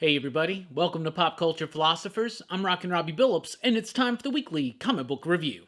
Hey everybody, welcome to Pop Culture Philosophers. I'm Rockin' Robbie Billups, and it's time for the weekly comic book review.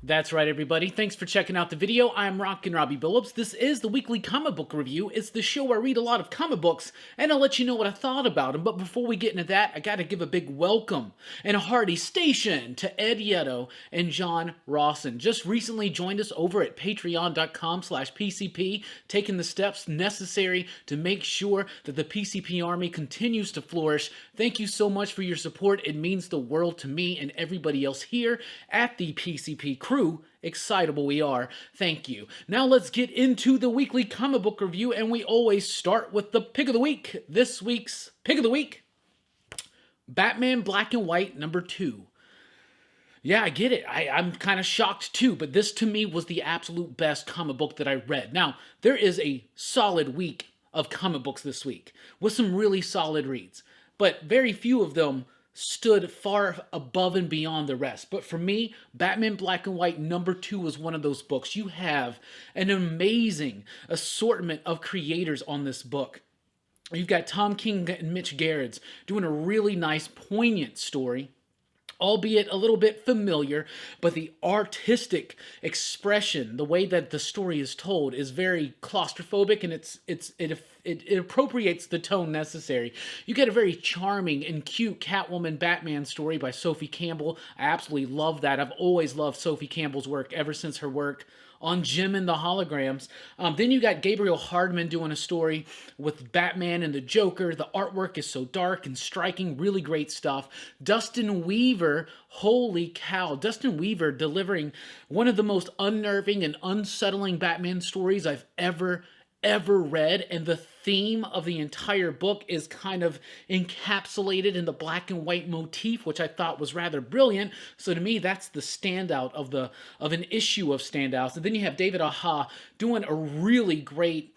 That's right, everybody. Thanks for checking out the video. I'm Rockin' Robbie Billups. This is the weekly comic book review. It's the show where I read a lot of comic books, and I'll let you know what I thought about them. But before we get into that, I gotta give a big welcome and a hearty station to Ed Yetto and John Rawson. Just recently joined us over at patreon.com/PCP, taking the steps necessary to make sure that the PCP Army continues to flourish. Thank you so much for your support. It means the world to me and everybody else here at the PCP crew. Excitable we are. Thank you. Now let's get into the weekly comic book review, and we always start with the pick of the week. This week's pick of the week, Batman Black and White #2. Yeah, I get it. I'm kind of shocked too, but this to me was the absolute best comic book that I read. Now, there is a solid week of comic books this week with some really solid reads, but very few of them stood far above and beyond the rest. But for me, Batman Black and White #2 was one of those books. You have an amazing assortment of creators on this book. You've got Tom King and Mitch Gerads doing a really nice, poignant story, albeit a little bit familiar, but the artistic expression, the way that the story is told, is very claustrophobic, and it appropriates the tone necessary. You get a very charming and cute Catwoman Batman story by Sophie Campbell. I absolutely love that. I've always loved Sophie Campbell's work ever since her work on Jim and the Holograms. Then you got Gabriel Hardman doing a story with Batman and the Joker. The artwork is so dark and striking, really great stuff. Dustin Weaver, holy cow, Dustin Weaver delivering one of the most unnerving and unsettling Batman stories I've ever read, and the theme of the entire book is kind of encapsulated in the black and white motif, which I thought was rather brilliant. So to me, that's the standout of an issue of standouts. And then you have David Aja doing a really great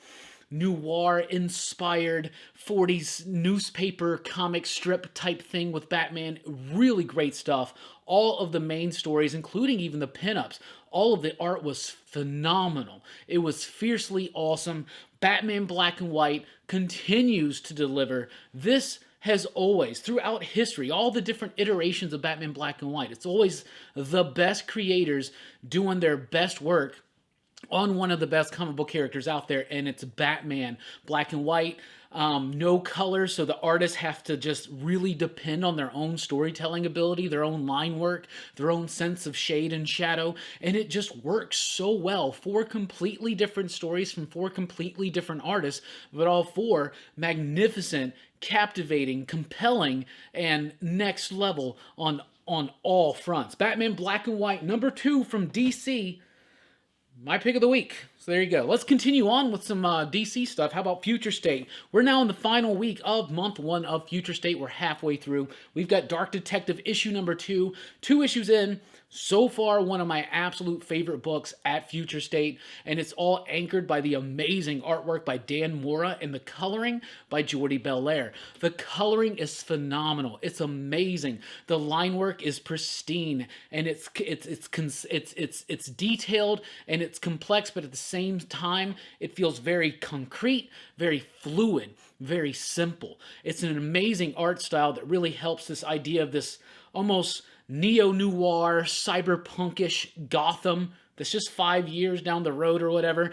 noir-inspired 40s newspaper comic strip type thing with Batman. Really great stuff. All of the main stories, including even the pinups, all of the art was phenomenal. It was fiercely awesome. Batman Black and White continues to deliver. This has always, throughout history, all the different iterations of Batman Black and White, it's always the best creators doing their best work on one of the best comic book characters out there, and it's Batman Black and White. No color, so the artists have to just really depend on their own storytelling ability, their own line work, their own sense of shade and shadow, and it just works so well. 4 completely different stories from 4 completely different artists, but all 4 magnificent, captivating, compelling, and next level on all fronts. Batman Black and White #2 from DC. My pick of the week. So there you go. Let's continue on with some DC stuff. How about Future State? We're now in the final week of month 1 of Future State. We're halfway through. We've got Dark Detective issue #2. 2 issues in. So far, one of my absolute favorite books at Future State, and it's all anchored by the amazing artwork by Dan Mora and the coloring by Jordi Belair. The coloring is phenomenal. It's amazing. The line work is pristine, and it's detailed and it's complex, but at the same time, it feels very concrete, very fluid, very simple. It's an amazing art style that really helps this idea of this almost neo-noir, cyberpunkish Gotham that's just 5 years down the road or whatever.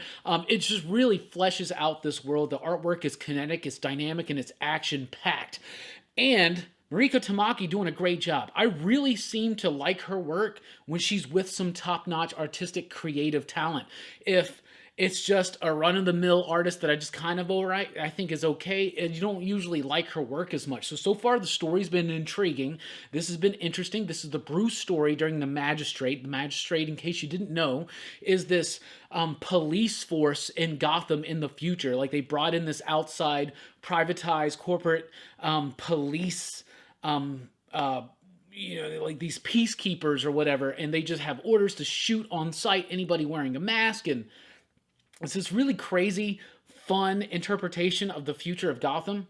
It just really fleshes out this world. The artwork is kinetic, it's dynamic, and it's action-packed. And Mariko Tamaki doing a great job. I really seem to like her work when she's with some top-notch artistic creative talent. If it's just a run-of-the-mill artist that I just kind of overwrite, I think is okay, and you don't usually like her work as much. So far the story's been intriguing. This has been interesting. This is the Bruce story during the Magistrate. The Magistrate, in case you didn't know, is this police force in Gotham in the future. Like, they brought in this outside, privatized corporate police like these peacekeepers or whatever, and they just have orders to shoot on sight anybody wearing a mask, and it's this really crazy, fun interpretation of the future of Gotham.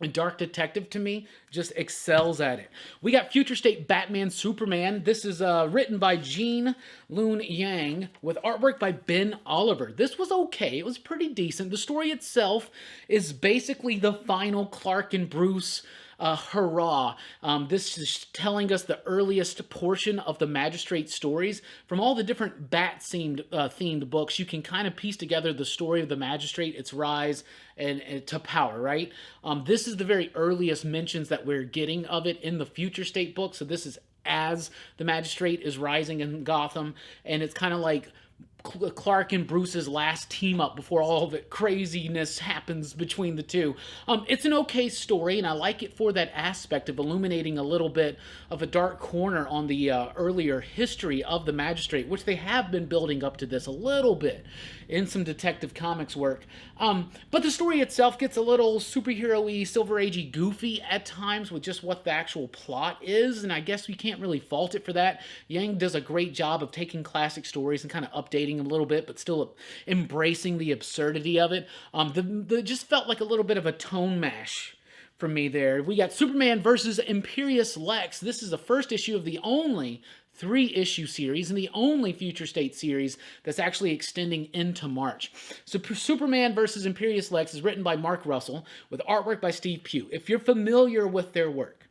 And Dark Detective, to me, just excels at it. We got Future State Batman Superman. This is written by Gene Luen Yang with artwork by Ben Oliver. This was okay. It was pretty decent. The story itself is basically the final Clark and Bruce hurrah. This is telling us the earliest portion of the Magistrate stories. From all the different bat-themed books, you can kind of piece together the story of the Magistrate, its rise, and to power, right? This is the very earliest mentions that we're getting of it in the Future State book, so this is as the Magistrate is rising in Gotham, and it's kind of like Clark and Bruce's last team up before all the craziness happens between the two. It's an okay story, and I like it for that aspect of illuminating a little bit of a dark corner on the earlier history of the Magistrate, which they have been building up to this a little bit in some Detective Comics work. But the story itself gets a little superhero-y, Silver Age-y goofy at times with just what the actual plot is, and I guess we can't really fault it for that. Yang does a great job of taking classic stories and kind of updating them a little bit, but still embracing the absurdity of it. The just felt like a little bit of a tone mash for me there. We got Superman versus Imperius Lex. This is the first issue of the only 3-issue series and the only Future State series that's actually extending into March. So Superman versus Imperius Lex is written by Mark Russell with artwork by Steve Pugh. If you're familiar with their work,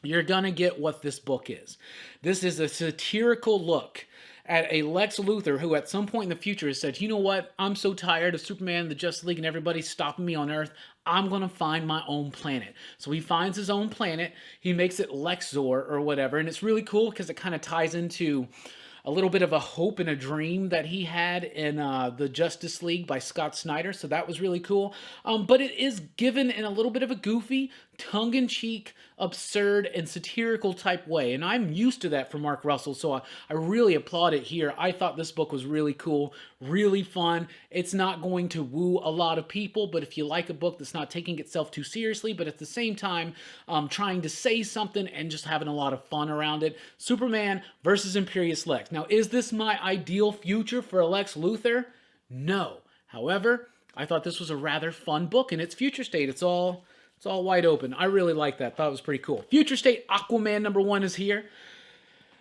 you're gonna get what this book is. This is a satirical look at a Lex Luthor who at some point in the future has said, you know what, I'm so tired of Superman, the Justice League, and everybody stopping me on Earth, I'm going to find my own planet. So he finds his own planet, he makes it Lexor or whatever, and it's really cool because it kind of ties into a little bit of a hope and a dream that he had in the Justice League by Scott Snyder, so that was really cool. But it is given in a little bit of a goofy, tongue-in-cheek, absurd, and satirical type way, and I'm used to that from Mark Russell, so I really applaud it here. I thought this book was really cool, really fun. It's not going to woo a lot of people, but if you like a book that's not taking itself too seriously, but at the same time trying to say something and just having a lot of fun around it, Superman versus Imperius Lex. Now, is this my ideal future for Lex Luthor? No. However, I thought this was a rather fun book, and it's Future State. It's all wide open. I really like that. Thought it was pretty cool. Future State Aquaman #1 is here.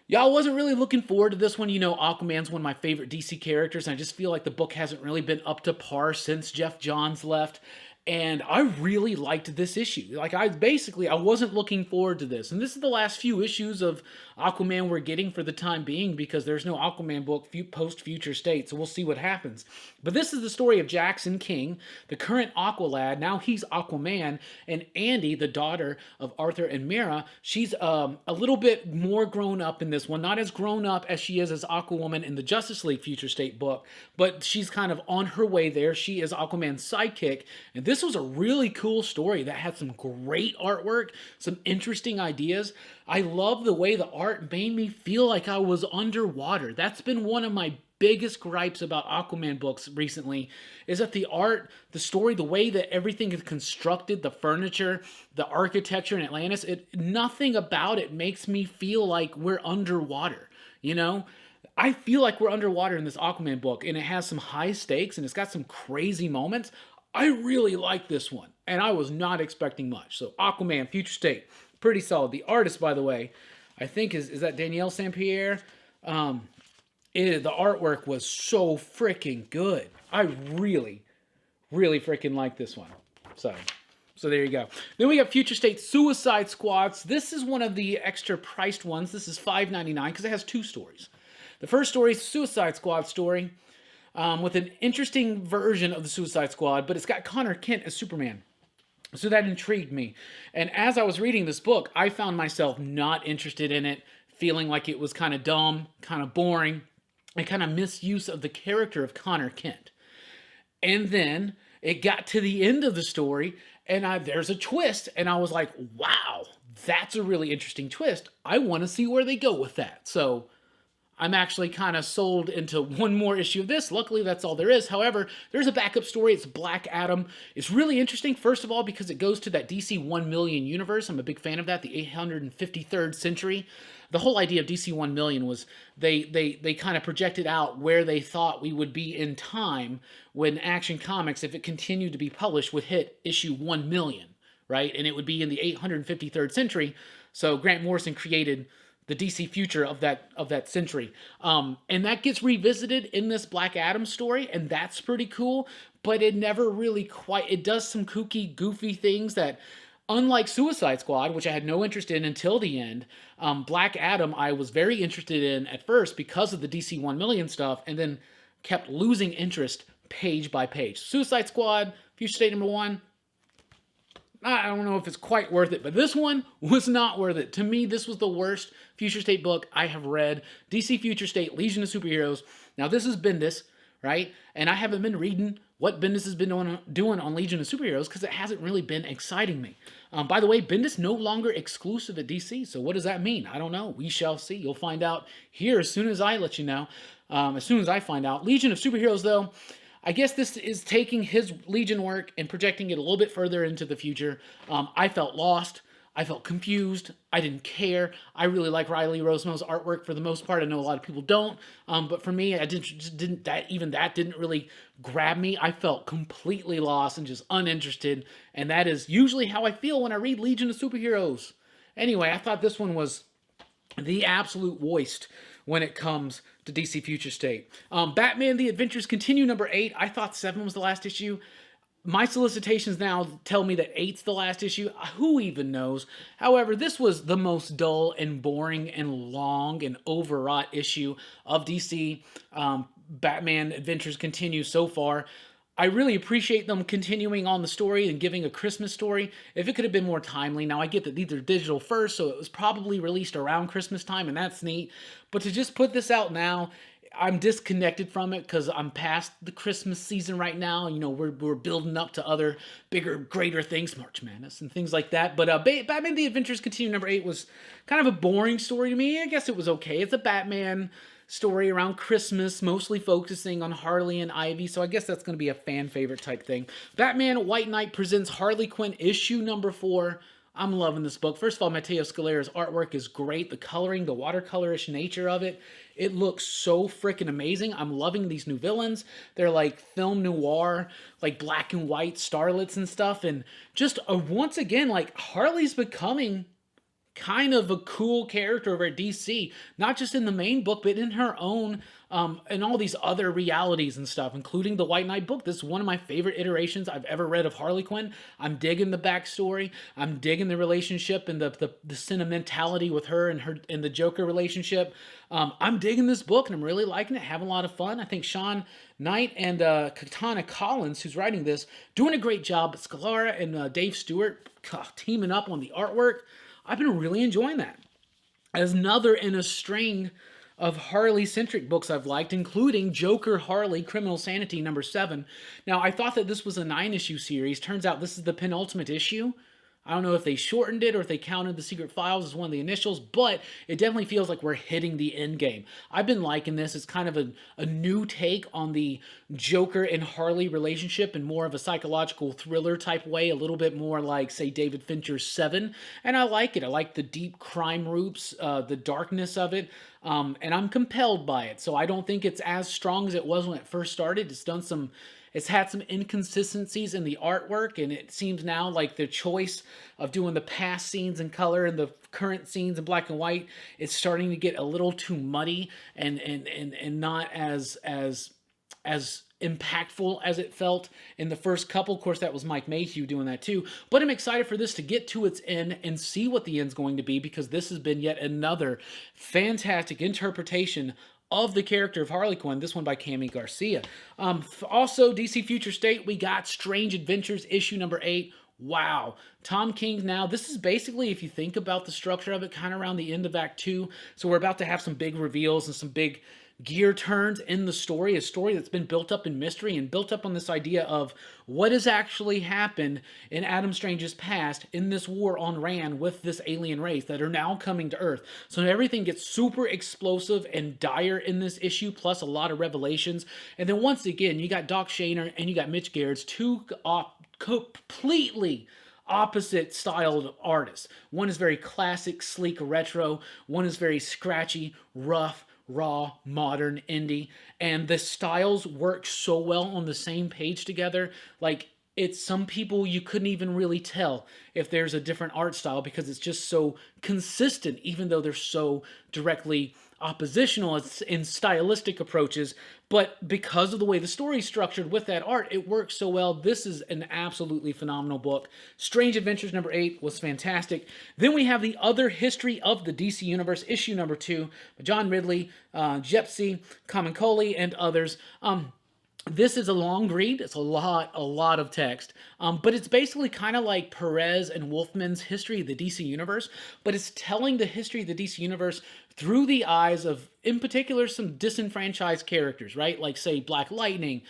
Y'all wasn't really looking forward to this one. You know, Aquaman's one of my favorite DC characters, and I just feel like the book hasn't really been up to par since Jeff Johns left. And I really liked this issue. Like, I wasn't looking forward to this. And this is the last few issues of Aquaman we're getting for the time being because there's no Aquaman book post-Future State, so we'll see what happens. But this is the story of Jackson King, the current Aqualad. Now he's Aquaman, and Andy, the daughter of Arthur and Mera, she's a little bit more grown up in this one. Not as grown up as she is as Aquawoman in the Justice League Future State book, but she's kind of on her way there. She is Aquaman's sidekick, and this was a really cool story that had some great artwork, some interesting ideas. I love the way the art made me feel like I was underwater. That's been one of my biggest gripes about Aquaman books recently, is that the art, the story, the way that everything is constructed, the furniture, the architecture in Atlantis, nothing about it makes me feel like we're underwater, you know? I feel like we're underwater in this Aquaman book, and it has some high stakes, and it's got some crazy moments. I really like this one, and I was not expecting much. So Aquaman, Future State, pretty solid. The artist, by the way, I think is that Danielle St. Pierre? The artwork was so freaking good. I really, really freaking like this one. So there you go. Then we got Future State Suicide Squads. This is one of the extra priced ones. This is $5.99 because it has 2 stories. The first story is Suicide Squad story. With an interesting version of the Suicide Squad, but it's got Connor Kent as Superman. So that intrigued me. And as I was reading this book, I found myself not interested in it, feeling like it was kind of dumb, kind of boring, and kind of misuse of the character of Connor Kent. And then it got to the end of the story, and there's a twist, and I was like, wow, that's a really interesting twist. I want to see where they go with that. So I'm actually kind of sold into one more issue of this. Luckily, that's all there is. However, there's a backup story. It's Black Adam. It's really interesting, first of all, because it goes to that DC 1 million universe. I'm a big fan of that, the 853rd century. The whole idea of DC 1 million was they kind of projected out where they thought we would be in time when Action Comics, if it continued to be published, would hit issue 1 million. right? And it would be in the 853rd century. So Grant Morrison created the DC future of that century, and that gets revisited in this Black Adam story, and that's pretty cool. But it never really quite. It does some kooky, goofy things that, unlike Suicide Squad, which I had no interest in until the end, Black Adam I was very interested in at first because of the DC 1 million stuff, and then kept losing interest page by page. Suicide Squad, Future State #1, I don't know if it's quite worth it, but this one was not worth it. To me, this was the worst Future State book I have read. DC Future State, Legion of Superheroes. Now, this is Bendis, right? And I haven't been reading what Bendis has been doing on Legion of Superheroes because it hasn't really been exciting me. By the way, Bendis no longer exclusive at DC, so what does that mean? I don't know. We shall see. You'll find out here as soon as I let you know, as soon as I find out. Legion of Superheroes, though, I guess this is taking his Legion work and projecting it a little bit further into the future. I felt lost. I felt confused. I didn't care. I really like Riley Rossmo's artwork for the most part. I know a lot of people don't, but for me, that didn't really grab me. I felt completely lost and just uninterested, and that is usually how I feel when I read Legion of Superheroes. Anyway, I thought this one was the absolute worst when it comes to DC Future State. Batman: The Adventures Continue #8. I thought 7 was the last issue. My solicitations now tell me that 8's the last issue. Who even knows? However, this was the most dull and boring and long and overwrought issue of DC Batman Adventures Continue so far. I really appreciate them continuing on the story and giving a Christmas story. If it could have been more timely. Now, I get that these are digital first, so it was probably released around Christmas time, and that's neat. But to just put this out now, I'm disconnected from it because I'm past the Christmas season right now. You know, we're building up to other bigger, greater things, March Madness and things like that. But Batman: The Adventures Continue #8 was kind of a boring story to me. I guess it was okay. It's a Batman story around Christmas, mostly focusing on Harley and Ivy, so I guess that's going to be a fan favorite type thing. Batman: White Knight presents Harley Quinn issue #4. I'm loving this book. First of all, Matteo Scalera's artwork is great. The coloring, the watercolorish nature of it, it looks so freaking amazing. I'm loving these new villains. They're like film noir, like black and white starlets and stuff. And just once again, like Harley's becoming kind of a cool character over at DC, not just in the main book, but in her own, and all these other realities and stuff, including the White Knight book. This is one of my favorite iterations I've ever read of Harley Quinn. I'm digging the backstory. I'm digging the relationship and the sentimentality with her and the Joker relationship. I'm digging this book and I'm really liking it, having a lot of fun. I think Sean Knight and Katana Collins, who's writing this, doing a great job. Scalera and Dave Stewart teaming up on the artwork. I've been really enjoying that. As another in a string of Harley-centric books I've liked, including Joker Harley Criminal Sanity #7. Now, I thought that this was a 9-issue series. Turns out this is the penultimate issue. I don't know if they shortened it or if they counted the Secret Files as one of the initials, but it definitely feels like we're hitting the end game. I've been liking this. It's kind of a new take on the Joker and Harley relationship in more of a psychological thriller type way, a little bit more like, say, David Fincher's Seven, and I like it. I like the deep crime roots, the darkness of it, and I'm compelled by it. So I don't think it's as strong as it was when it first started. It's had some inconsistencies in the artwork, and it seems now like the choice of doing the past scenes in color and the current scenes in black and white is starting to get a little too muddy and not as impactful as it felt in the first couple. Of course, that was Mike Mayhew doing that too. But I'm excited for this to get to its end and see what the end's going to be, because this has been yet another fantastic interpretation of the character of Harley Quinn, this one by Cami Garcia. Also, DC Future State, we got Strange Adventures issue #8. Wow. Tom King now, this is basically, if you think about the structure of it, kind of around the end of Act 2. So we're about to have some big reveals and some big gear turns in the story, a story that's been built up in mystery and built up on this idea of what has actually happened in Adam Strange's past in this war on Rann with this alien race that are now coming to Earth. So everything gets super explosive and dire in this issue, plus a lot of revelations. And then once again, you got Doc Shaner and you got Mitch Gerads, two completely opposite styled artists. One is very classic, sleek, retro. One is very scratchy, rough, raw, modern, indie, and the styles work so well on the same page together. Like, it's some people you couldn't even really tell if there's a different art style because it's just so consistent, even though they're so directly oppositional in stylistic approaches. But because of the way the story's structured with that art, it works so well. This is an absolutely phenomenal book. Strange Adventures #8 was fantastic. Then we have The Other History of the DC Universe, issue #2, by John Ridley, Jepsy, Kamenkoli, and others. This is a long read. It's a lot of text. But it's basically kind of like Perez and Wolfman's History of the DC Universe, but it's telling the history of the DC Universe through the eyes of, in particular, some disenfranchised characters, right? Like, say, Black Lightning,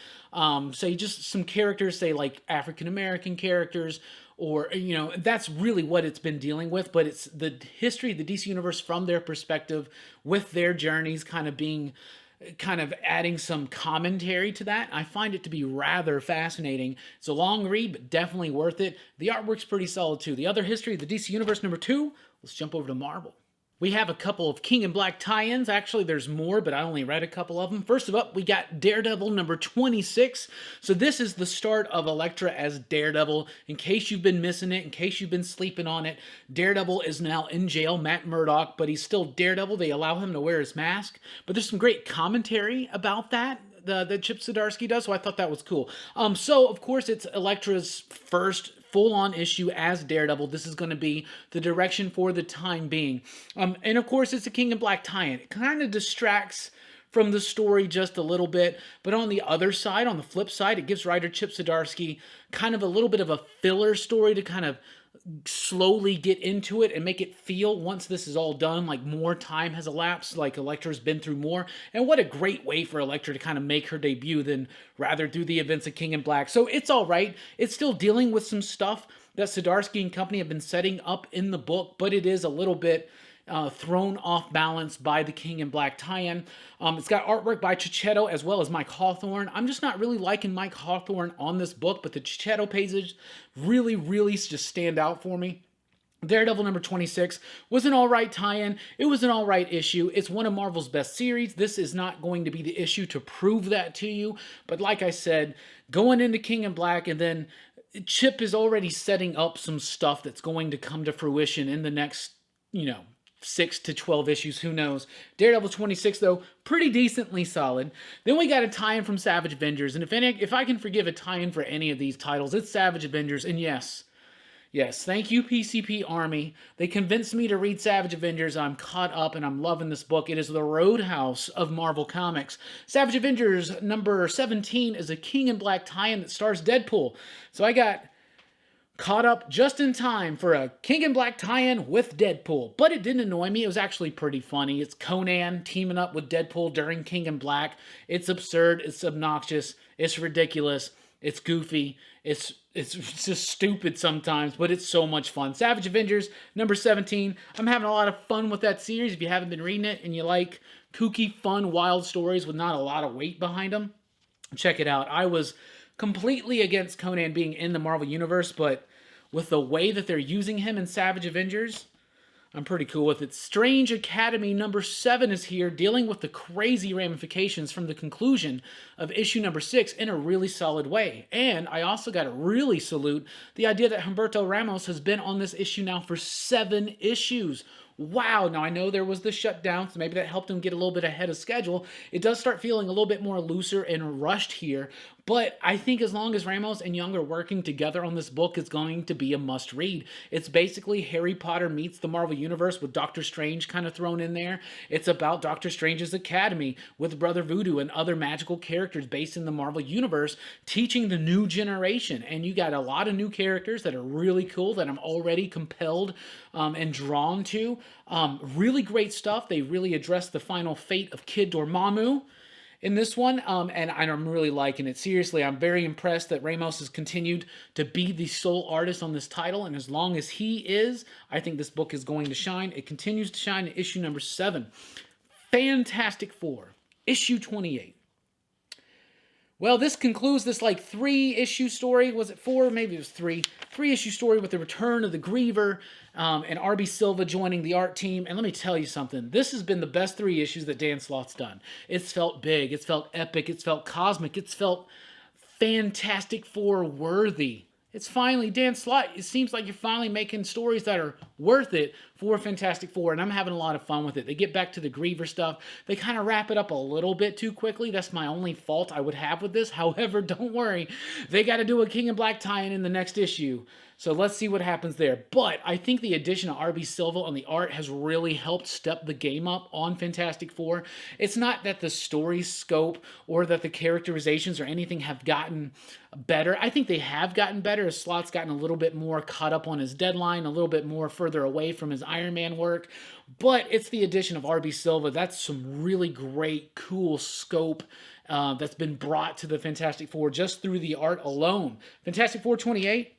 say, just some characters, say, like African-American characters, or, you know, that's really what it's been dealing with, but it's the history of the DC Universe from their perspective, with their journeys kind of adding some commentary to that. I find it to be rather fascinating. It's a long read, but definitely worth it. The artwork's pretty solid too. The Other History of the DC Universe #2. Let's jump over to Marvel. We have a couple of King in Black tie-ins. Actually, there's more, but I only read a couple of them. First of all, we got Daredevil #26. So this is the start of Elektra as Daredevil. In case you've been missing it, in case you've been sleeping on it, Daredevil is now in jail, Matt Murdock, but he's still Daredevil. They allow him to wear his mask. But there's some great commentary about that that Chip Zdarsky does, so I thought that was cool. So, of course, it's Elektra's first full-on issue as Daredevil. This is going to be the direction for the time being. And, of course, it's a King in Black tie-in. It kind of distracts from the story just a little bit, but on the other side, on the flip side, it gives writer Chip Zdarsky kind of a little bit of a filler story to kind of slowly get into it and make it feel, once this is all done, like more time has elapsed, like Elektra's been through more. And what a great way for Elektra to kind of make her debut than rather do the events of King in Black. So it's all right. It's still dealing with some stuff that Zdarsky and company have been setting up in the book, but it is a little bit thrown off balance by the King in Black tie-in. It's got artwork by Checchetto as well as Mike Hawthorne. I'm just not really liking Mike Hawthorne on this book, but the Checchetto pages really just stand out for me. Daredevil #26 was an alright tie-in. It was an alright issue. It's one of Marvel's best series. This is not going to be the issue to prove that to you, but like I said, going into King in Black, and then Chip is already setting up some stuff that's going to come to fruition in the next, 6 to 12 issues, who knows. Daredevil 26, though, pretty decently solid. Then we got a tie-in from Savage Avengers, and if I can forgive a tie-in for any of these titles, it's Savage Avengers, and yes, thank you, PCP Army. They convinced me to read Savage Avengers. I'm caught up, and I'm loving this book. It is the Roadhouse of Marvel Comics. Savage Avengers #17 is a King in Black tie-in that stars Deadpool. So I got caught up just in time for a King in Black tie-in with Deadpool. But it didn't annoy me. It was actually pretty funny. It's Conan teaming up with Deadpool during King in Black. It's absurd. It's obnoxious. It's ridiculous. It's goofy. It's just stupid sometimes, but it's so much fun. Savage Avengers #17. I'm having a lot of fun with that series. If you haven't been reading it and you like kooky, fun, wild stories with not a lot of weight behind them, check it out. I was completely against Conan being in the Marvel Universe, but with the way that they're using him in Savage Avengers, I'm pretty cool with it. Strange Academy #7 is here, dealing with the crazy ramifications from the conclusion of issue #6 in a really solid way. And I also got to really salute the idea that Humberto Ramos has been on this issue now for 7 issues. Wow, now I know there was the shutdown, so maybe that helped him get a little bit ahead of schedule. It does start feeling a little bit more looser and rushed here, but I think as long as Ramos and Young are working together on this book, it's going to be a must-read. It's basically Harry Potter meets the Marvel Universe with Doctor Strange kind of thrown in there. It's about Doctor Strange's Academy with Brother Voodoo and other magical characters based in the Marvel Universe, teaching the new generation. And you got a lot of new characters that are really cool that I'm already compelled and drawn to. Really great stuff. They really address the final fate of Kid Dormammu in this one, and I'm really liking it. Seriously, I'm very impressed that Ramos has continued to be the sole artist on this title, and as long as he is, I think this book is going to shine. It continues to shine in issue #7. Fantastic Four, issue 28. Well, this concludes this 3-issue story. Was it 4? Maybe it was 3. 3-issue story with the return of the Griever and R.B. Silva joining the art team. And let me tell you something. This has been the best 3 issues that Dan Sloth's done. It's felt big. It's felt epic. It's felt cosmic. It's felt Fantastic Four worthy. It's finally, Dan Slott, it seems like you're finally making stories that are worth it for Fantastic Four, and I'm having a lot of fun with it. They get back to the Griever stuff. They kind of wrap it up a little bit too quickly. That's my only fault I would have with this. However, don't worry. They got to do a King in Black tie-in in the next issue. So let's see what happens there. But I think the addition of R.B. Silva on the art has really helped step the game up on Fantastic Four. It's not that the story scope or that the characterizations or anything have gotten better. I think they have gotten better as Slott's gotten a little bit more caught up on his deadline, a little bit more further away from his Iron Man work. But it's the addition of R.B. Silva. That's some really great, cool scope that's been brought to the Fantastic Four just through the art alone. Fantastic Four 28.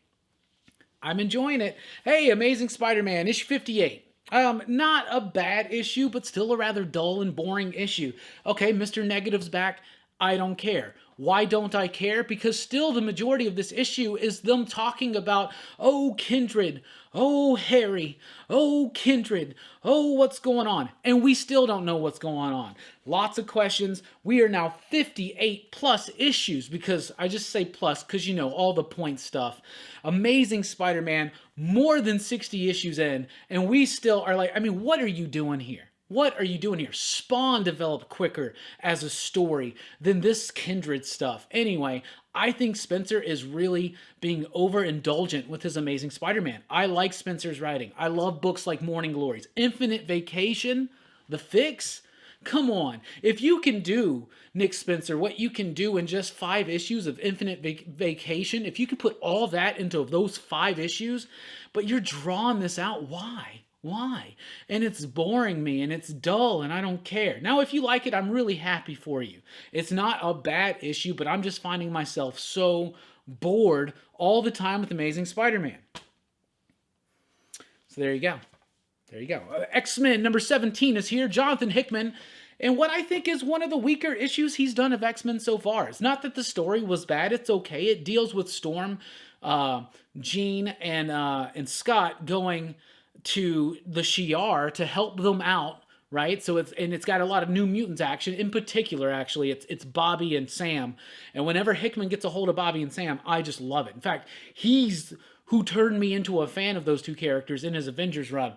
I'm enjoying it. Hey, Amazing Spider-Man, issue 58. Not a bad issue, but still a rather dull and boring issue. Okay, Mr. Negative's back. I don't care. Why don't I care? Because still the majority of this issue is them talking about, oh, Kindred, oh, Harry, oh, Kindred, oh, what's going on? And we still don't know what's going on. Lots of questions. We are now 58 plus issues, because I just say plus because, you know, all the point stuff. Amazing Spider-Man, more than 60 issues in, and we still are like, I mean, what are you doing here? What are you doing here? Spawn developed quicker as a story than this Kindred stuff. Anyway, I think Spencer is really being overindulgent with his Amazing Spider-Man. I like Spencer's writing. I love books like Morning Glories. Infinite Vacation, The Fix. Come on. If you can do, Nick Spencer, what you can do in just 5 issues of Infinite Vacation, if you can put all that into those 5 issues, but you're drawing this out, why? Why? And it's boring me, and it's dull, and I don't care. Now, if you like it, I'm really happy for you. It's not a bad issue, but I'm just finding myself so bored all the time with Amazing Spider-Man. So there you go. There you go. X-Men number 17 is here. Jonathan Hickman. And what I think is one of the weaker issues he's done of X-Men so far. It's not that the story was bad. It's okay. It deals with Storm, Jean, and Scott going to the Shi'ar to help them out, right? So it's got a lot of New Mutants action. In particular, actually, it's Bobby and Sam. And whenever Hickman gets a hold of Bobby and Sam, I just love it. In fact, he's who turned me into a fan of those two characters in his Avengers run.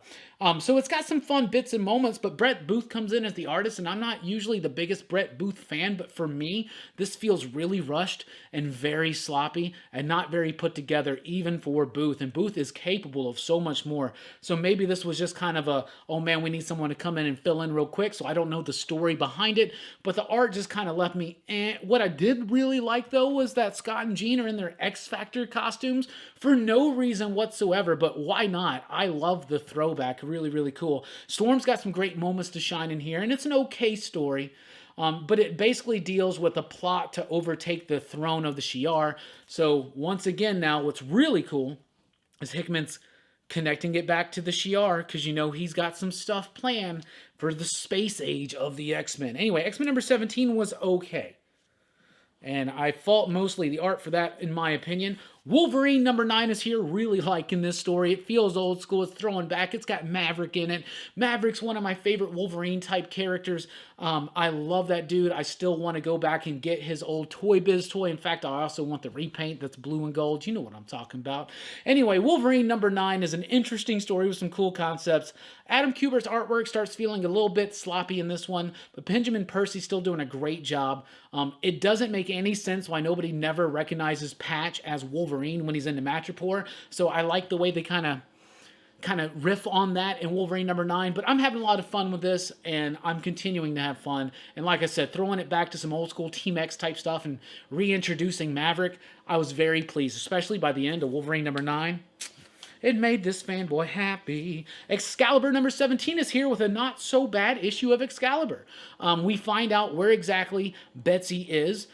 So it's got some fun bits and moments, but Brett Booth comes in as the artist, and I'm not usually the biggest Brett Booth fan, but for me, this feels really rushed and very sloppy and not very put together, even for Booth. And Booth is capable of so much more. So maybe this was just kind of a, oh man, we need someone to come in and fill in real quick, so I don't know the story behind it, but the art just kind of left me eh. What I did really like, though, was that Scott and Jean are in their X-Factor costumes for no reason whatsoever, but why not? I love the throwback. Really, really cool. Storm's got some great moments to shine in here, and it's an okay story, but it basically deals with a plot to overtake the throne of the Shi'ar. So once again now, what's really cool is Hickman's connecting it back to the Shi'ar, because you know he's got some stuff planned for the space age of the X-Men. Anyway, X-Men number 17 was okay, and I fault mostly the art for that, in my opinion. Wolverine number 9 is here. Really liking this story. It feels old school. It's throwing back. It's got Maverick in it. Maverick's one of my favorite Wolverine type characters. I love that dude. I still want to go back and get his old Toy Biz toy. In fact, I also want the repaint that's blue and gold. You know what I'm talking about. Anyway, Wolverine number 9 is an interesting story with some cool concepts. Adam Kubert's artwork starts feeling a little bit sloppy in this one, but Benjamin Percy's still doing a great job. It doesn't make any sense why nobody never recognizes Patch as Wolverine when he's in the Madripoor. So I like the way they kind of riff on that in Wolverine number 9. But I'm having a lot of fun with this, and I'm continuing to have fun. And like I said, throwing it back to some old school Team X type stuff and reintroducing Maverick, I was very pleased, especially by the end of Wolverine number 9. It made this fanboy happy. Excalibur number 17 is here with a not so bad issue of Excalibur. We find out where exactly Betsy is.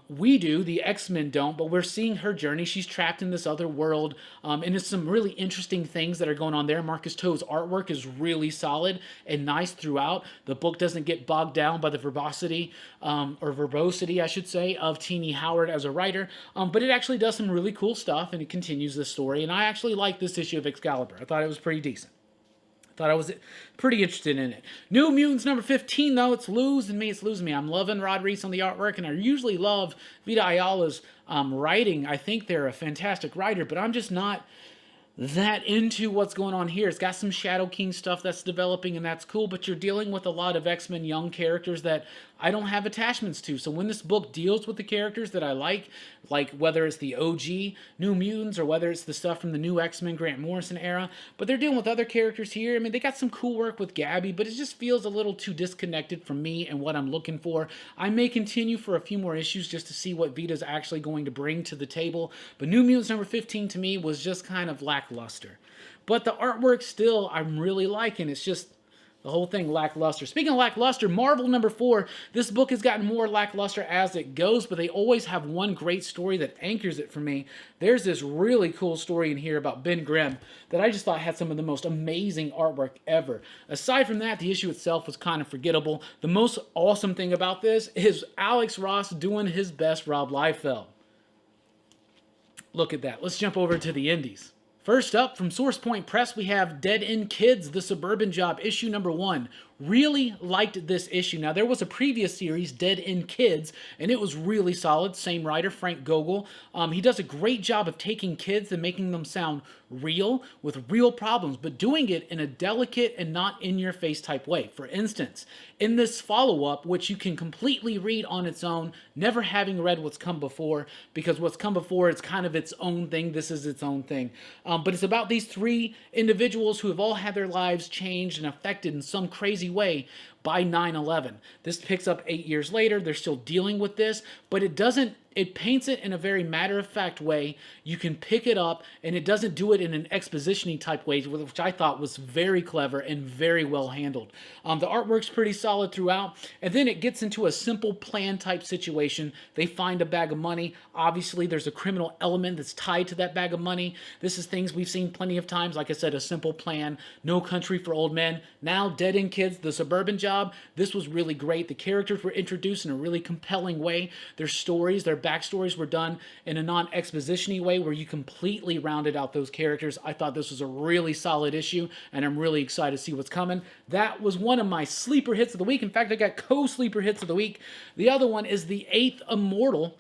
We do, the X-Men don't, but we're seeing her journey. She's trapped in this other world, and there's some really interesting things that are going on there. Marcus Toe's artwork is really solid and nice throughout. The book doesn't get bogged down by the verbosity, I should say, of Teenie Howard as a writer, but it actually does some really cool stuff, and it continues the story, and I actually like this issue of Excalibur. I thought it was pretty decent. Thought I was pretty interested in it. New Mutants number 15, though. It's losing me. I'm loving Rod Reese on the artwork, and I usually love Vita Ayala's writing. I think they're a fantastic writer, but I'm just not that into what's going on here. It's got some Shadow King stuff that's developing, and that's cool, but you're dealing with a lot of X-Men young characters that I don't have attachments to. So when this book deals with the characters that I like whether it's the OG New Mutants or whether it's the stuff from the new X-Men Grant Morrison era, but they're dealing with other characters here. I mean, they got some cool work with Gabby, but it just feels a little too disconnected from me and what I'm looking for. I may continue for a few more issues just to see what Vita's actually going to bring to the table, but New Mutants number 15 to me was just kind of lackluster. But the artwork still, I'm really liking. It's just the whole thing lackluster. Speaking of lackluster, Marvel number 4. This book has gotten more lackluster as it goes, but they always have one great story that anchors it for me. There's this really cool story in here about Ben Grimm that I just thought had some of the most amazing artwork ever. Aside from that, the issue itself was kind of forgettable. The most awesome thing about this is Alex Ross doing his best Rob Liefeld. Look at that. Let's jump over to the indies. First up, from Source Point Press, we have Dead End Kids, The Suburban Job, issue number 1. Really liked this issue. Now, there was a previous series, Dead End Kids, and it was really solid. Same writer, Frank Gogol. He does a great job of taking kids and making them sound real, with real problems, but doing it in a delicate and not in-your-face type way. For instance, in this follow-up, which you can completely read on its own, never having read what's come before, because what's come before is kind of its own thing. This is its own thing. But it's about these 3 individuals who have all had their lives changed and affected in some crazy way by 9/11. This picks up 8 years later. They're still dealing with this, but it paints it in a very matter-of-fact way. You can pick it up, and it doesn't do it in an exposition-y type way, which I thought was very clever and very well handled. The artwork's pretty solid throughout, and then it gets into a simple plan-type situation. They find a bag of money. Obviously, there's a criminal element that's tied to that bag of money. This is things we've seen plenty of times. Like I said, a simple plan, No Country for Old Men. Now, Dead End Kids, The Suburban Job. This was really great. The characters were introduced in a really compelling way. Their stories, their backstories were done in a non-exposition-y way where you completely rounded out those characters. I thought this was a really solid issue, and I'm really excited to see what's coming. That was one of my sleeper hits of the week. In fact, I got co-sleeper hits of the week. The other one is the 8th Immortal,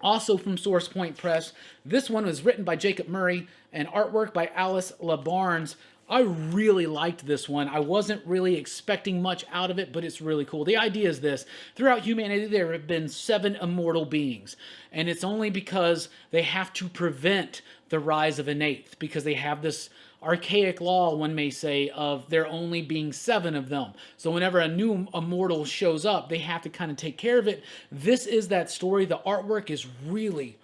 also from Source Point Press. This one was written by Jacob Murray and artwork by Alice LaBarnes. I really liked this one. I wasn't really expecting much out of it, but it's really cool. The idea is this. Throughout humanity, there have been 7 immortal beings, and it's only because they have to prevent the rise of an 8th, because they have this archaic law, one may say, of there only being 7 of them. So whenever a new immortal shows up, they have to kind of take care of it. This is that story. The artwork is really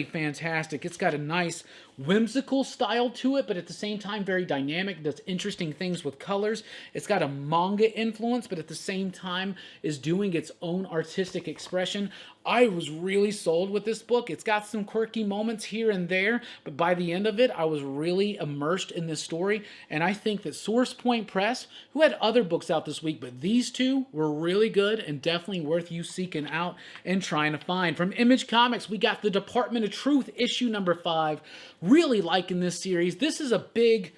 fantastic. It's got a nice whimsical style to it, but at the same time very dynamic. It does interesting things with colors. It's got a manga influence, but at the same time is doing its own artistic expression. I was really sold with this book. It's got some quirky moments here and there, but by the end of it, I was really immersed in this story, and I think that Source Point Press, who had other books out this week, but these 2 were really good and definitely worth you seeking out and trying to find. From Image Comics, we got the Department of Truth, issue number 5. Really liking this series. This is a big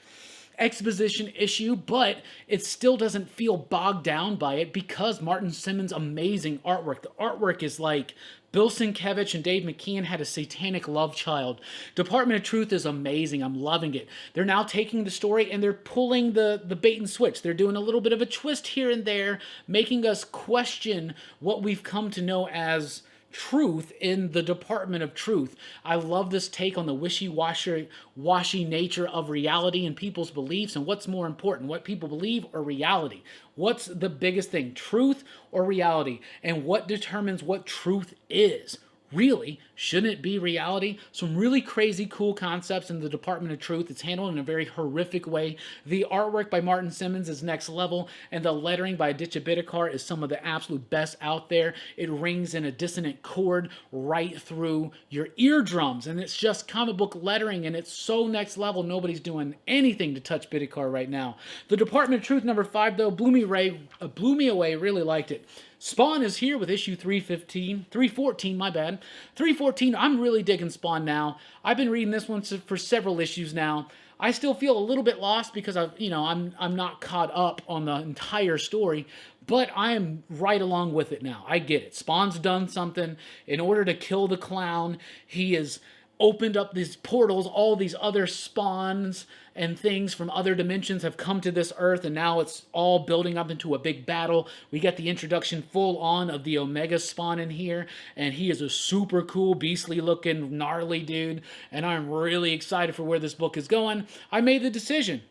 exposition issue, but it still doesn't feel bogged down by it because Martin Simmons' amazing artwork. The artwork is like Bill Sienkiewicz and Dave McKean had a satanic love child. Department of Truth is amazing. I'm loving it. They're now taking the story and they're pulling the bait and switch. They're doing a little bit of a twist here and there, making us question what we've come to know as truth in the Department of Truth. I love this take on the wishy-washy nature of reality and people's beliefs, and what's more important, what people believe or reality. What's the biggest thing, truth or reality? And what determines what truth is? Really, shouldn't it be reality? Some really crazy cool concepts in the Department of Truth. It's handled in a very horrific way. The artwork by Martin Simmons is next level, and the lettering by Aditya Bidikar is some of the absolute best out there. It rings in a dissonant chord right through your eardrums, and it's just comic book lettering, and it's so next level. Nobody's doing anything to touch Bidikar right now. The Department of Truth number 5, though, blew me away. Really liked it. Spawn is here with issue 314, my bad. 314, I'm really digging Spawn now. I've been reading this one for several issues now. I still feel a little bit lost because I'm not caught up on the entire story, but I am right along with it now. I get it. Spawn's done something. In order to kill the clown, he has opened up these portals. All these other spawns and things from other dimensions have come to this Earth, and now it's all building up into a big battle. We get the introduction full on of the Omega Spawn in here, and he is a super cool, beastly looking, gnarly dude, and I'm really excited for where this book is going. I made the decision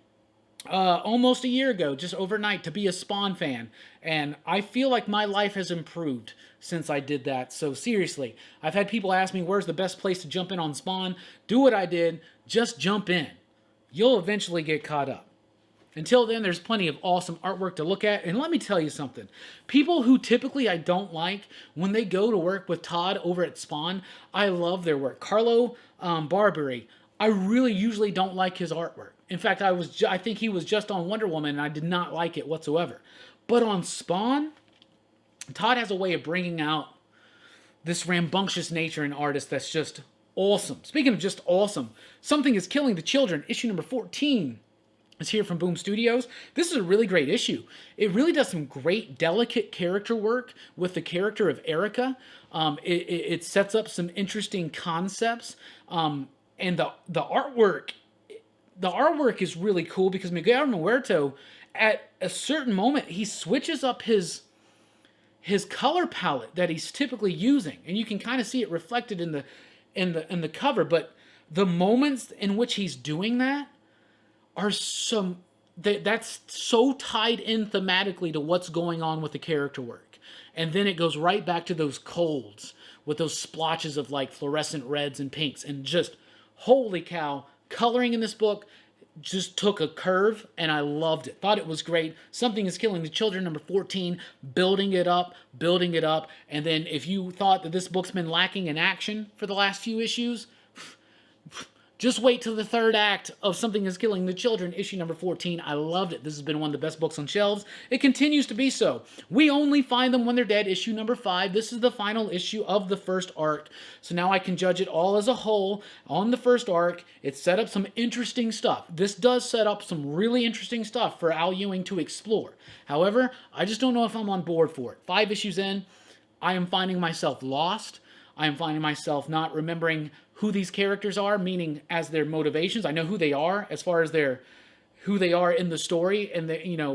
almost a year ago, just overnight, to be a Spawn fan. And I feel like my life has improved since I did that. So seriously, I've had people ask me, where's the best place to jump in on Spawn? Do what I did. Just jump in. You'll eventually get caught up. Until then, there's plenty of awesome artwork to look at. And let me tell you something. People who typically I don't like, when they go to work with Todd over at Spawn, I love their work. Carlo Barberi, I really usually don't like his artwork. In fact, I think he was just on Wonder Woman, and I did not like it whatsoever. But on Spawn, Todd has a way of bringing out this rambunctious nature in artists that's just awesome. Speaking of just awesome, Something is Killing the Children, issue number 14, is here from Boom Studios. This is a really great issue. It really does some great, delicate character work with the character of Erica. It sets up some interesting concepts, and the artwork. The artwork is really cool because Miguel Muerto, at a certain moment, he switches up his color palette that he's typically using, and you can kind of see it reflected in the cover. But the moments in which he's doing that are that's so tied in thematically to what's going on with the character work, and then it goes right back to those colds with those splotches of like fluorescent reds and pinks, and just holy cow. Coloring in this book just took a curve, and I loved it. Thought it was great. Something is Killing the Children, number 14, building it up, and then if you thought that this book's been lacking in action for the last few issues, just wait till the third act of Something is Killing the Children, issue number 14. I loved it. This has been one of the best books on shelves. It continues to be so. We Only Find Them When They're Dead, issue number 5. This is the final issue of the first arc. So now I can judge it all as a whole. On the first arc, it set up some interesting stuff. This does set up some really interesting stuff for Al Ewing to explore. However, I just don't know if I'm on board for it. 5 issues in, I am finding myself lost. I am finding myself not remembering who these characters are, meaning as their motivations. I know who they are as far as who they are in the story and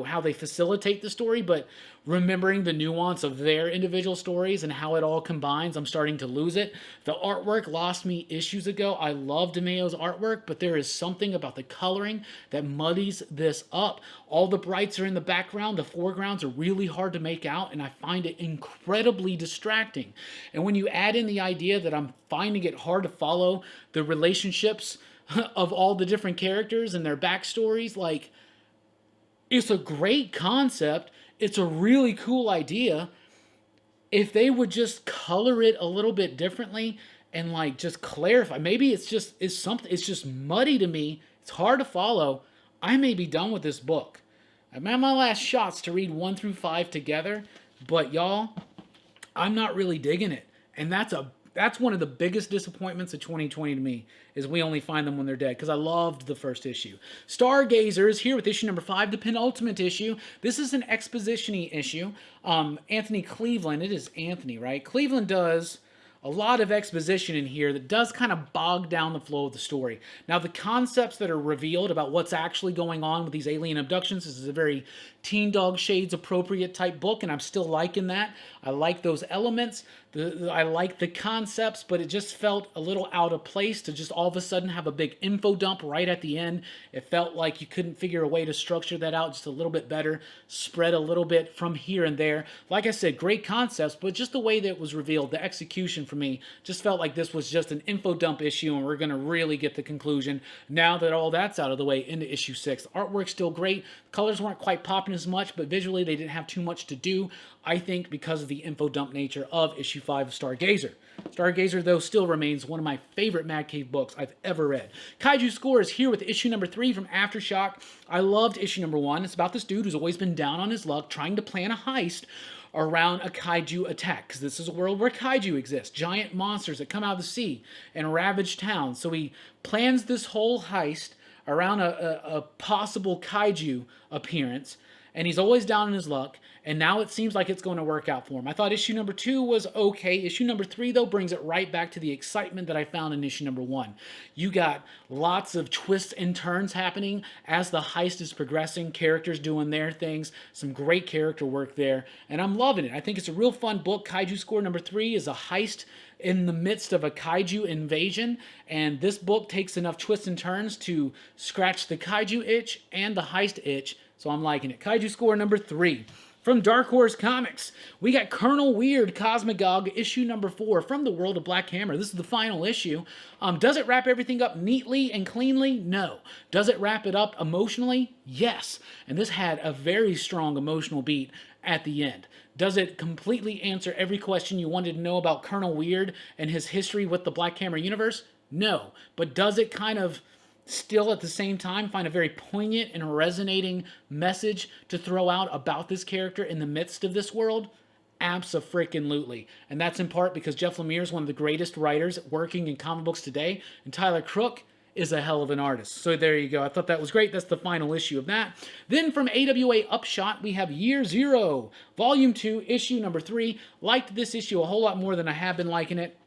how they facilitate the story, but remembering the nuance of their individual stories and how it all combines, I'm starting to lose it. The artwork lost me issues ago. I love DeMeo's artwork, but there is something about the coloring that muddies this up. All the brights are in the background. The foregrounds are really hard to make out, and I find it incredibly distracting. And when you add in the idea that I'm finding it hard to follow the relationships of all the different characters and their backstories, like, it's a great concept. It's a really cool idea. If they would just color it a little bit differently and like just clarify, maybe it's just muddy to me. It's hard to follow. I may be done with this book. I'm at my last shots to read 1 through 5 together, but y'all, I'm not really digging it. And that's one of the biggest disappointments of 2020 to me, is We Only Find Them When They're Dead, because I loved the first issue. Stargazer is here with issue number 5, the penultimate issue. This is an exposition-y issue. Anthony Cleveland, it is Anthony, right? Cleveland does a lot of exposition in here that does kind of bog down the flow of the story. Now, the concepts that are revealed about what's actually going on with these alien abductions, this is a very Teen Dog Shades appropriate type book, and I'm still liking that. I like those elements. I like the concepts, but it just felt a little out of place to just all of a sudden have a big info dump right at the end. It felt like you couldn't figure a way to structure that out just a little bit better, spread a little bit from here and there. Like I said, great concepts, but just the way that it was revealed, the execution for me, just felt like this was just an info dump issue, and we're going to really get the conclusion now that all that's out of the way into issue 6. Artwork's still great. Colors weren't quite popping as much, but visually they didn't have too much to do, I think, because of the info dump nature of issue 5 of Stargazer. Stargazer, though, still remains one of my favorite Mad Cave books I've ever read. Kaiju Score is here with issue number 3 from Aftershock. I loved issue number 1. It's about this dude who's always been down on his luck trying to plan a heist around a kaiju attack, because this is a world where kaiju exist, giant monsters that come out of the sea and ravage towns. So he plans this whole heist around a possible kaiju appearance, and he's always down in his luck, and now it seems like it's going to work out for him. I thought issue number 2 was okay. Issue number 3, though, brings it right back to the excitement that I found in issue number 1. You got lots of twists and turns happening as the heist is progressing, characters doing their things, some great character work there, and I'm loving it. I think it's a real fun book. Kaiju Score number 3 is a heist in the midst of a kaiju invasion, and this book takes enough twists and turns to scratch the kaiju itch and the heist itch, so I'm liking it. Kaiju Score number 3. From Dark Horse Comics, we got Colonel Weird Cosmagog, issue number 4, from the world of Black Hammer. This is the final issue. Does it wrap everything up neatly and cleanly? No. Does it wrap it up emotionally? Yes. And this had a very strong emotional beat at the end. Does it completely answer every question you wanted to know about Colonel Weird and his history with the Black Hammer universe? No. But does it kind of still at the same time find a very poignant and resonating message to throw out about this character in the midst of this world? Abso-freaking-lutely. And that's in part because Jeff Lemire is one of the greatest writers working in comic books today, and Tyler Crook is a hell of an artist. So there you go. I thought that was great. That's the final issue of that. Then from AWA Upshot, we have Year Zero, Volume 2, issue number 3. Liked this issue a whole lot more than I have been liking it.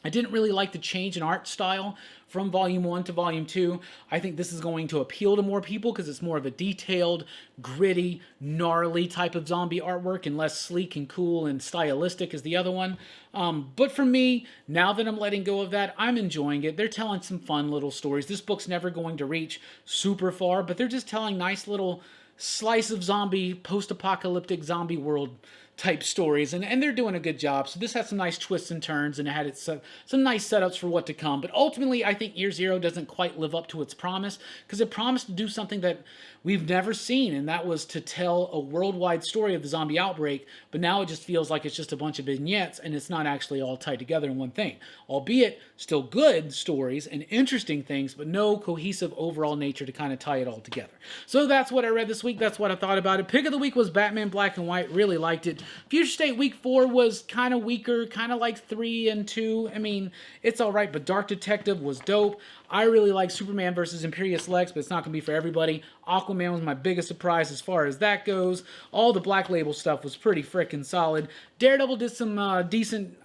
I didn't really like the change in art style from Volume 1 to Volume 2. I think this is going to appeal to more people because it's more of a detailed, gritty, gnarly type of zombie artwork and less sleek and cool and stylistic as the other one. But for me, now that I'm letting go of that, I'm enjoying it. They're telling some fun little stories. This book's never going to reach super far, but they're just telling nice little slice of zombie, post-apocalyptic zombie world type stories, and they're doing a good job. So this had some nice twists and turns, and it had some nice setups for what to come. But ultimately, I think Year Zero doesn't quite live up to its promise, because it promised to do something that we've never seen, and that was to tell a worldwide story of the zombie outbreak. But now it just feels like it's just a bunch of vignettes, and it's not actually all tied together in one thing. Albeit, still good stories and interesting things, but no cohesive overall nature to kind of tie it all together. So that's what I read this week. That's what I thought about it. Pick of the week was Batman Black and White. Really liked it. Future State Week 4 was kind of weaker, kind of like 3 and 2. I mean, it's all right, but Dark Detective was dope. I really like Superman versus Imperius Lex, but it's not going to be for everybody. Aquaman was my biggest surprise as far as that goes. All the Black Label stuff was pretty freaking solid. Daredevil did some decent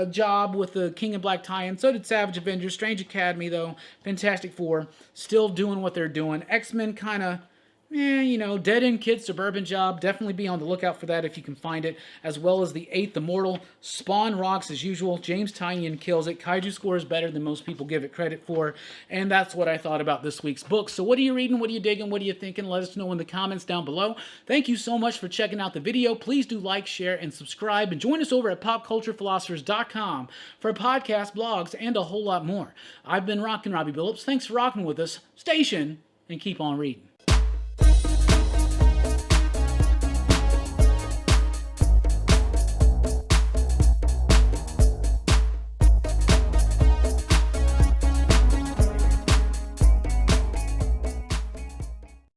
job with the King in Black tie-in. So did Savage Avengers. Strange Academy, though. Fantastic Four. Still doing what they're doing. X-Men kind of... you know, Dead-End Kid, Suburban job. Definitely be on the lookout for that if you can find it. As well as the 8th Immortal. Spawn rocks as usual. James Tynion kills it. Kaiju Score is better than most people give it credit for. And that's what I thought about this week's book. So what are you reading? What are you digging? What are you thinking? Let us know in the comments down below. Thank you so much for checking out the video. Please do like, share, and subscribe. And join us over at popculturephilosophers.com for podcasts, blogs, and a whole lot more. I've been Rockin' Robbie Billups. Thanks for rocking with us. Station, and keep on reading.